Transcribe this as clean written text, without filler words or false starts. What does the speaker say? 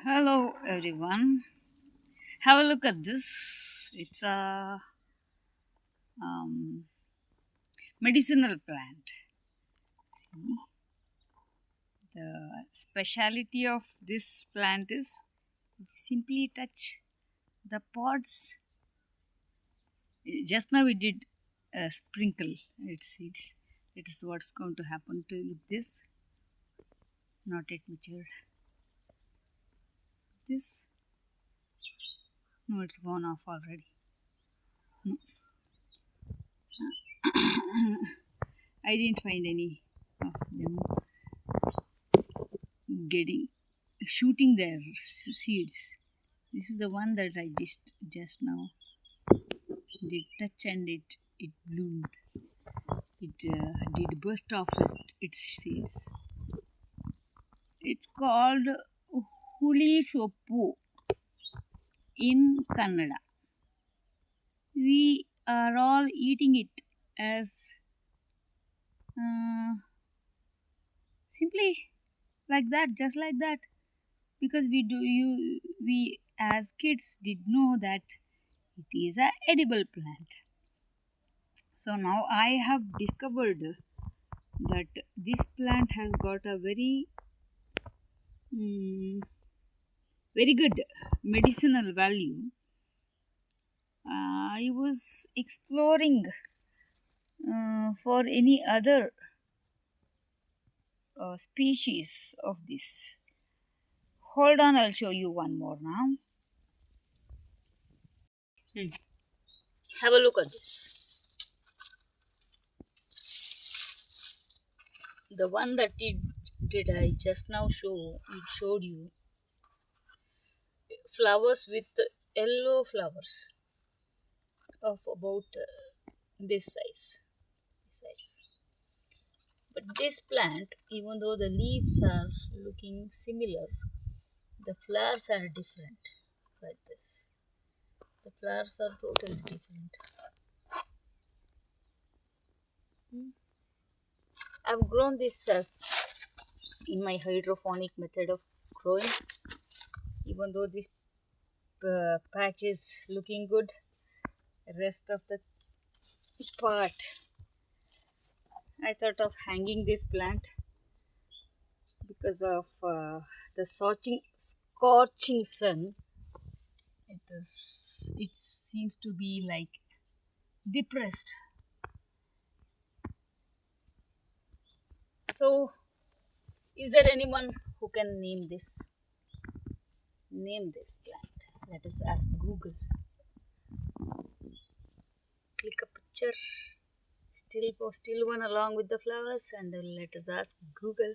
Hello everyone. Have a look at this. It's a um, medicinal plant. The speciality of this plant is if you simply touch the pods. Just now we did a sprinkle its seeds. It is what's going to happen to with this. Not yet matured. This no, it's gone off already. No. I didn't find any of them getting shooting their seeds. This is the one that I just now did touch and it bloomed. It did burst off its seeds. It's called huli soppu in Kannada. We are all eating it as uh, simply like that, just like that, because we as kids did know that it is a edible plant. So now I have discovered that this plant has got a mm, very good medicinal value. I was exploring for any other species of this. Hold on, I'll show you one more now. Hmm. Have a look at this. The one that did I just now showed you flowers with yellow flowers of about this size. But this plant, even though the leaves are looking similar, the flowers are different. Like this, the flowers are totally different. I've grown this as in my hydroponic method of growing. Even though this patch is looking good, rest of the part, I thought of hanging this plant because of the scorching sun. It seems to be like depressed. So, is there anyone who can name this? Name this plant. Let us ask Google. Click a picture, still one along with the flowers, and then let us ask Google.